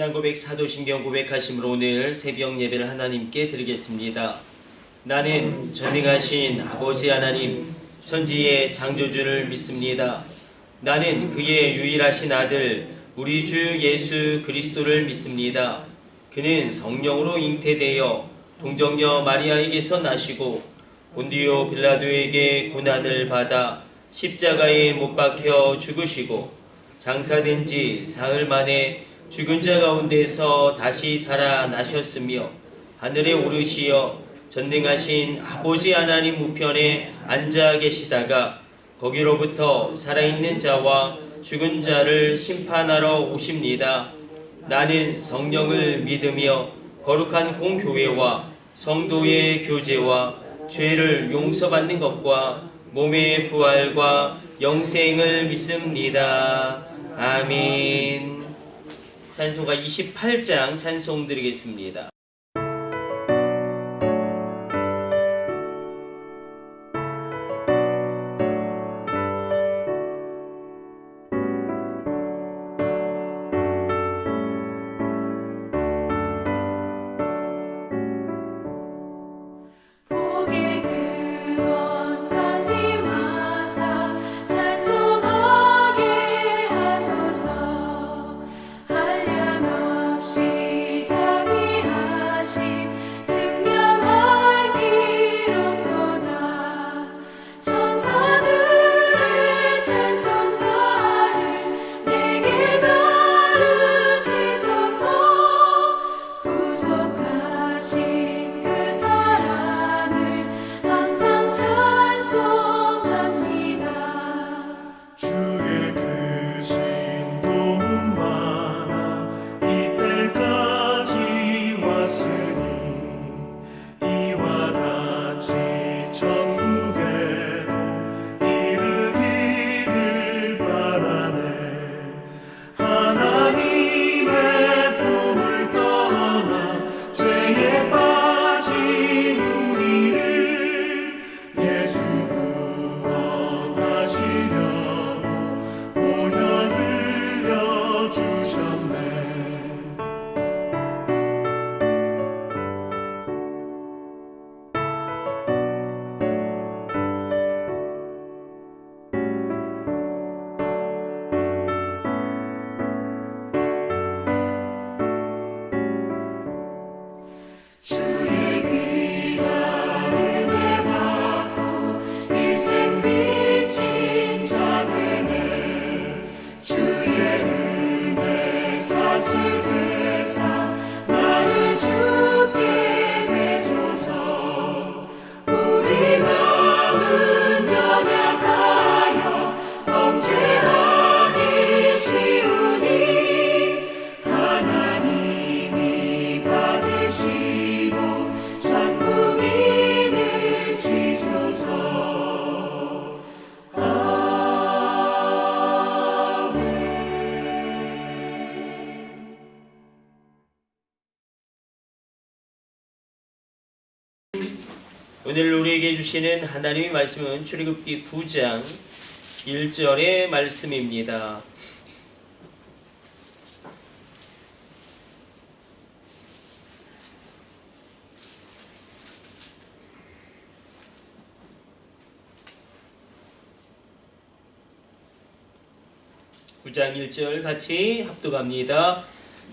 신앙 고백 사도신경 고백하심으로 오늘 새벽 예배를 하나님께 드리겠습니다. 나는 전능하신 아버지 하나님 천지의 창조주를 믿습니다. 나는 그의 유일하신 아들 우리 주 예수 그리스도를 믿습니다. 그는 성령으로 잉태되어 동정녀 마리아에게서 나시고 본디오 빌라도에게 고난을 받아 십자가에 못 박혀 죽으시고 장사된 지 사흘 만에 죽은 자 가운데서 다시 살아나셨으며 하늘에 오르시어 전능하신 아버지 하나님 우편에 앉아 계시다가 거기로부터 살아있는 자와 죽은 자를 심판하러 오십니다. 나는 성령을 믿으며 거룩한 공교회와 성도의 교제와 죄를 용서받는 것과 몸의 부활과 영생을 믿습니다. 아멘. 찬송가 28장 찬송 드리겠습니다. 오늘 우리에게 주시는 하나님의 말씀은 출애굽기 9장 1절의 말씀입니다. (9장 1절) 같이 합독합니다.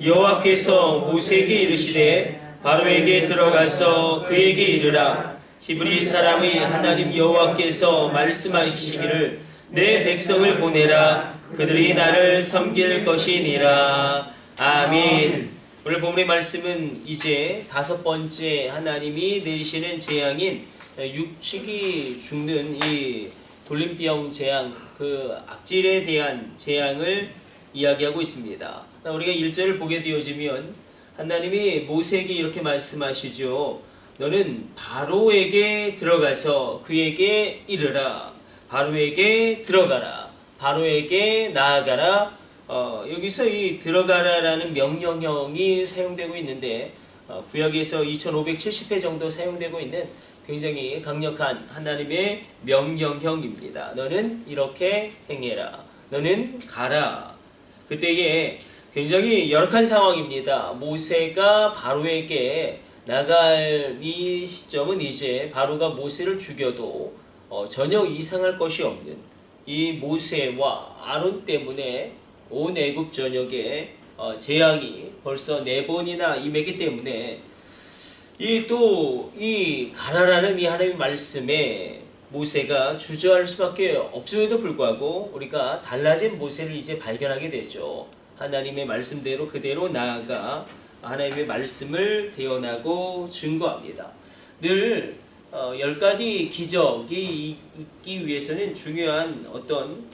여호와께서 모세에게 이르시되 바로에게 들어가서 그에게 이르라. 히브리 사람의 하나님 여호와께서 말씀하시기를 내 백성을 보내라. 그들이 나를 섬길 것이니라. 아멘. 오늘 본문의 말씀은 이제 5번째 하나님이 내리시는 재앙인 육축이 죽는 이 돌림병 재앙, 그 악질에 대한 재앙을 이야기하고 있습니다. 우리가 1절을 보게 되어지면 하나님이 모세에게 이렇게 말씀하시죠. 너는 바로에게 들어가서 그에게 이르라. 바로에게 들어가라. 바로에게 나아가라. 여기서 이 들어가라라는 명령형이 사용되고 있는데 구약에서 2570회 정도 사용되고 있는 굉장히 강력한 하나님의 명령형입니다. 너는 이렇게 행해라. 너는 가라. 그때에 굉장히 열악한 상황입니다. 모세가 바로에게 나갈 이 시점은 이제 바로가 모세를 죽여도 전혀 이상할 것이 없는 이 모세와 아론 때문에 온 애굽 전역에 재앙이 벌써 4번이나 임했기 때문에 이 가라라는 이 하나님의 말씀에 모세가 주저할 수밖에 없음에도 불구하고 우리가 달라진 모세를 이제 발견하게 되죠. 하나님의 말씀대로 그대로 나아가 하나님의 말씀을 대언하고 증거합니다. 늘 10가지 기적이 있기 위해서는 중요한 어떤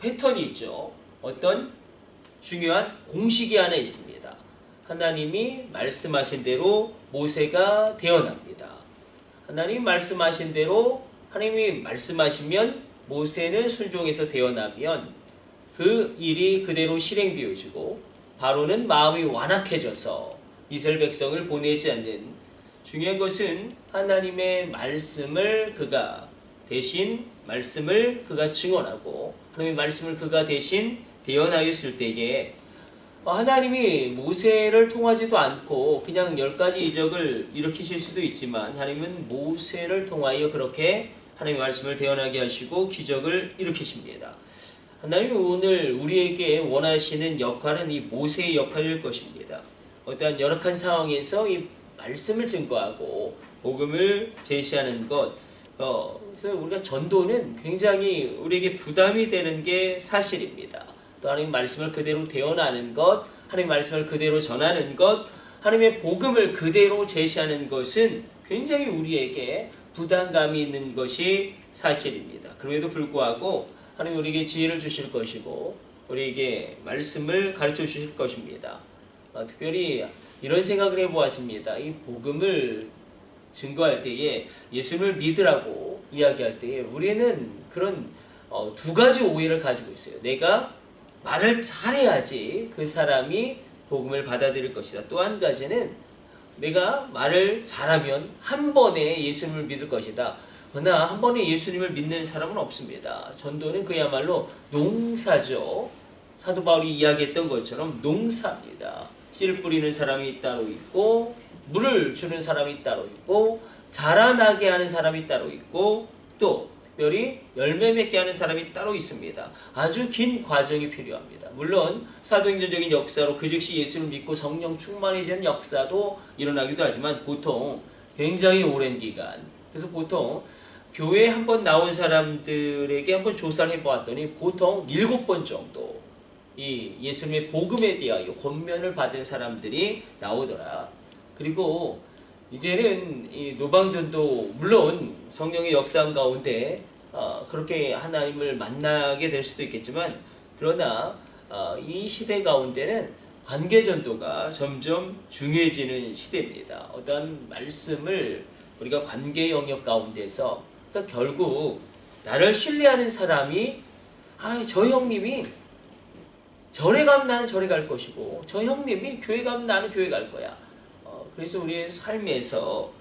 패턴이 있죠. 어떤 중요한 공식이 하나 있습니다. 하나님이 말씀하신 대로 모세가 대언합니다. 하나님이 말씀하신 대로 하나님이 말씀하시면 모세는 순종해서 대언하면 그 일이 그대로 실행되어지고 바로는 마음이 완악해져서 이스라엘 백성을 보내지 않는, 중요한 것은 하나님의 말씀을 그가 증언하고 하나님의 말씀을 그가 대신 대언하였을 때에 하나님이 모세를 통하지도 않고 그냥 10가지 이적을 일으키실 수도 있지만 하나님은 모세를 통하여 그렇게 하나님의 말씀을 대언하게 하시고 기적을 일으키십니다. 하나님이 오늘 우리에게 원하시는 역할은 이 모세의 역할일 것입니다. 어떠한 열악한 상황에서 이 말씀을 증거하고 복음을 제시하는 것, 그래서 우리가 전도는 굉장히 우리에게 부담이 되는 게 사실입니다. 또 하나님 말씀을 그대로 대언하는 것, 하나님 말씀을 그대로 전하는 것, 하나님의 복음을 그대로 제시하는 것은 굉장히 우리에게 부담감이 있는 것이 사실입니다. 그럼에도 불구하고 하나님 우리에게 지혜를 주실 것이고 우리에게 말씀을 가르쳐 주실 것입니다. 특별히 이런 생각을 해보았습니다. 이 복음을 증거할 때에 예수님을 믿으라고 이야기할 때에 우리는 그런 2가지 오해를 가지고 있어요. 내가 말을 잘해야지 그 사람이 복음을 받아들일 것이다. 또 한 가지는 내가 말을 잘하면 한 번에 예수님을 믿을 것이다. 그러나 한 번에 예수님을 믿는 사람은 없습니다. 전도는 그야말로 농사죠. 사도 바울이 이야기했던 것처럼 농사입니다. 씨를 뿌리는 사람이 따로 있고 물을 주는 사람이 따로 있고 자라나게 하는 사람이 따로 있고 또 특별히 열매 맺게 하는 사람이 따로 있습니다. 아주 긴 과정이 필요합니다. 물론 사도행전적인 역사로 그 즉시 예수를 믿고 성령 충만해지는 역사도 일어나기도 하지만 보통 굉장히 오랜 기간, 그래서 보통 교회에 한번 나온 사람들에게 한번 조사를 해보았더니 보통 7번 정도 이 예수님의 복음에 대하여 권면을 받은 사람들이 나오더라. 그리고 이제는 이 노방전도 물론 성령의 역사함 가운데 그렇게 하나님을 만나게 될 수도 있겠지만 그러나 이 시대 가운데는 관계전도가 점점 중요해지는 시대입니다. 어떤 말씀을 우리가 관계 영역 가운데서 그러니까 결국 나를 신뢰하는 사람이 저 형님이 절에 가면 나는 절에 갈 것이고 저 형님이 교회 가면 나는 교회 갈 거야. 그래서 우리의 삶에서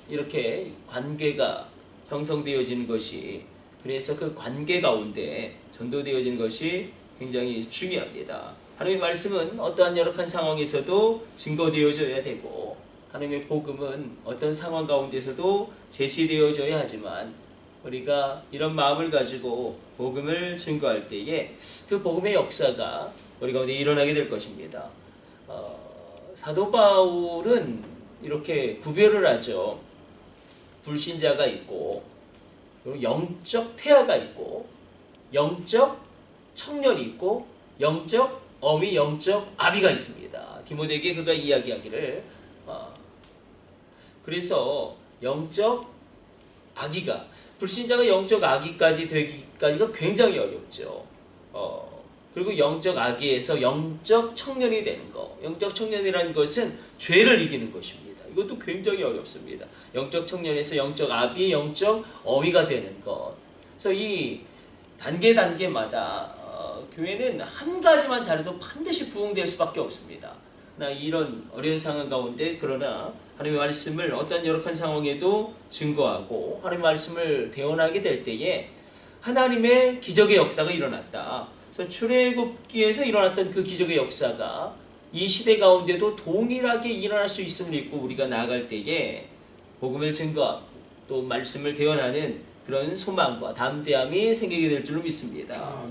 이렇게 관계가 형성되어지는 것이, 그래서 그 관계 가운데 전도되어지는 것이 굉장히 중요합니다. 하나님의 말씀은 어떠한 열악한 상황에서도 증거되어져야 되고 하나님의 복음은 어떤 상황 가운데서도 제시되어져야 하지만 우리가 이런 마음을 가지고 복음을 증거할 때에 그 복음의 역사가 우리 가운데 일어나게 될 것입니다. 사도 바울은 이렇게 구별을 하죠. 불신자가 있고 그리고 영적 태아가 있고 영적 청년이 있고 영적 어미, 영적 아비가 있습니다. 디모데에게 그가 이야기하기를 그래서 영적 아기가, 불신자가 영적 아기까지 되기까지가 굉장히 어렵죠. 그리고 영적 아기에서 영적 청년이 되는 것, 영적 청년이라는 것은 죄를 이기는 것입니다. 이것도 굉장히 어렵습니다. 영적 청년에서 영적 아비, 영적 어미가 되는 것. 그래서 이 단계마다 교회는 한 가지만 잘해도 반드시 부흥될 수밖에 없습니다. 이런 어려운 상황 가운데 그러나 하나님의 말씀을 어떤 열악한 상황에도 증거하고 하나님의 말씀을 대언하게 될 때에 하나님의 기적의 역사가 일어났다. 그래서 출애굽기에서 일어났던 그 기적의 역사가 이 시대 가운데도 동일하게 일어날 수 있음을 믿고 우리가 나아갈 때에 복음을 증거하고 또 말씀을 대언하는 그런 소망과 담대함이 생기게 될 줄로 믿습니다.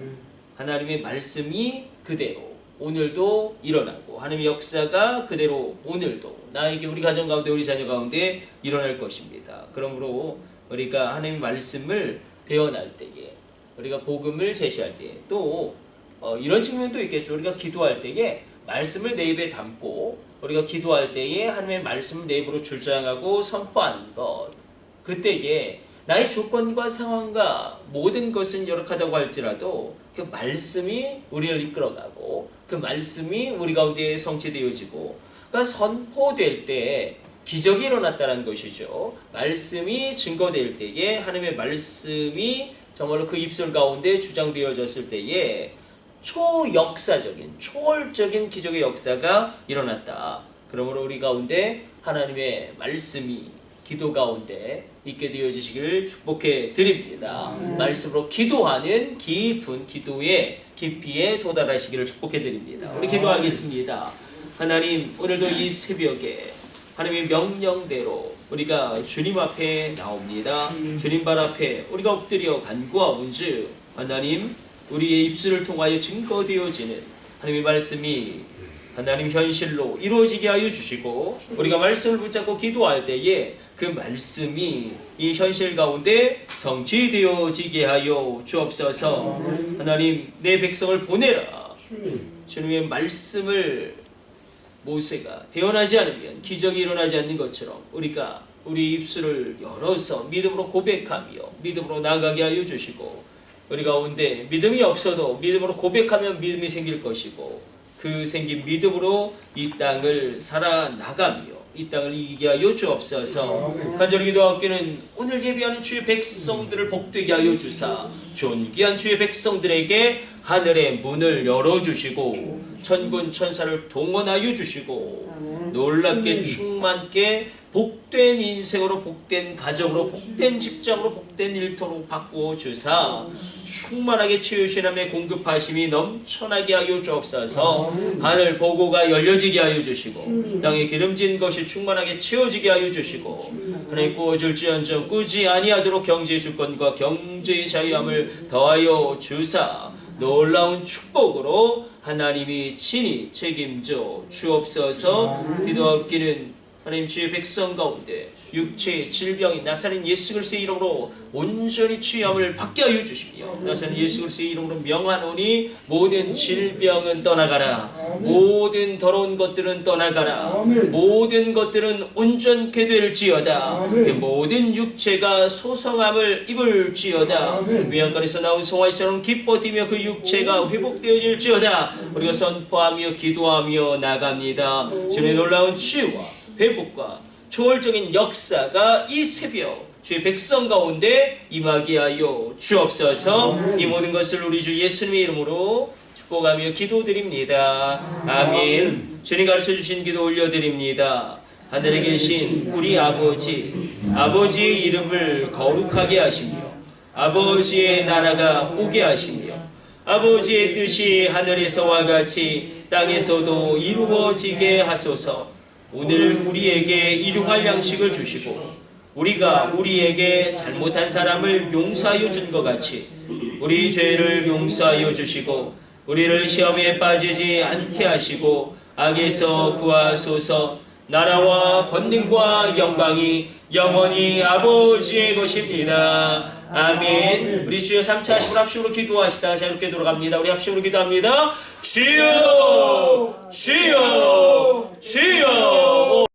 하나님의 말씀이 그대로 오늘도 일어나고 하나님의 역사가 그대로 오늘도 나에게 우리 가정 가운데 우리 자녀 가운데 일어날 것입니다. 그러므로 우리가 하나님의 말씀을 대언할 때에 우리가 복음을 제시할 때에 또 이런 측면도 있겠죠. 우리가 기도할 때에 말씀을 내 입에 담고 우리가 기도할 때에 하나님의 말씀을 내 입으로 주장하고 선포하는 것, 그때에 나의 조건과 상황과 모든 것은 열악하다고 할지라도 그 말씀이 우리를 이끌어가고 그 말씀이 우리 가운데 성취되어지고 그러니까 선포될 때 기적이 일어났다는 것이죠. 말씀이 증거될 때에 하나님의 말씀이 정말로 그 입술 가운데 주장되어졌을 때에 초역사적인 초월적인 기적의 역사가 일어났다. 그러므로 우리 가운데 하나님의 말씀이 기도 가운데 있게 되어지시기를 축복해 드립니다. 말씀으로 기도하는 깊은 기도의 깊이에 도달하시기를 축복해 드립니다. 우리 기도하겠습니다. 하나님, 오늘도 이 새벽에 하나님의 명령대로 우리가 주님 앞에 나옵니다. 주님 발 앞에 우리가 엎드려 간구하온즉 하나님, 우리의 입술을 통하여 증거되어지는 하나님의 말씀이 하나님 현실로 이루어지게 하여 주시고 우리가 말씀을 붙잡고 기도할 때에 그 말씀이 이 현실 가운데 성취되어지게 하여 주옵소서. 하나님, 내 백성을 보내라. 주님의 말씀을 모세가 대언하지 않으면 기적이 일어나지 않는 것처럼 우리가 우리 입술을 열어서 믿음으로 고백하며 믿음으로 나아가게 하여 주시고 우리 가운데 믿음이 없어도 믿음으로 고백하면 믿음이 생길 것이고 그 생긴 믿음으로 이 땅을 살아나가며 이 땅을 이기게 하여 주옵소서. 간절히 기도하옵기는 오늘 예배하는 주의 백성들을 복되게 하여 주사 존귀한 주의 백성들에게 하늘의 문을 열어주시고 천군 천사를 동원하여 주시고 놀랍게 충만게 복된 인생으로 복된 가정으로 복된 직장으로 복된 일터로 바꾸어 주사 충만하게 채우신 하나님의 공급하심이 넘쳐나게 하여 주옵소서. 하늘 보고가 열려지게 하여 주시고 땅에 기름진 것이 충만하게 채워지게 하여 주시고 하나님 꾸어줄지언정 꾸지 아니하도록 경제의 주권과 경제의 자유함을 더하여 주사 놀라운 축복으로 하나님이 친히 책임져 주옵소서. 기도하옵기는 하나님 주의 백성 가운데 육체의 질병이 나사렛 예수 그리스도의 이름으로 온전히 치유함을 받게 하여 주시며 나사렛 예수 그리스도의 이름으로 명하노니 모든 질병은 떠나가라. 모든 더러운 것들은 떠나가라. 모든 것들은 온전케 될지어다. 그 모든 육체가 소성함을 입을지어다. 위안가에서 나온 송아지처럼 기뻐 뛰며 그 육체가 회복되어질지어다. 우리가 선포하며 기도하며 나갑니다. 주님의 놀라운 치유와 회복과 초월적인 역사가 이 새벽 주의 백성 가운데 임하게 하여 주옵소서. 이 모든 것을 우리 주 예수님의 이름으로 축복하며 기도드립니다. 아멘. 주님 가르쳐주신 기도 올려드립니다. 하늘에 계신 우리 아버지, 아버지의 이름을 거룩하게 하시며 아버지의 나라가 오게 하시며 아버지의 뜻이 하늘에서와 같이 땅에서도 이루어지게 하소서. 오늘 우리에게 일용할 양식을 주시고 우리가 우리에게 잘못한 사람을 용서하여 준 것 같이 우리 죄를 용서하여 주시고 우리를 시험에 빠지지 않게 하시고 악에서 구하소서. 나라와 권능과 영광이 영원히 아버지의 것입니다. 아멘. 우리 주여 3차 하심으로 합심으로 기도하시다 자유롭게 돌아갑니다. 우리 합심으로 기도합니다. 주여 주여 주여.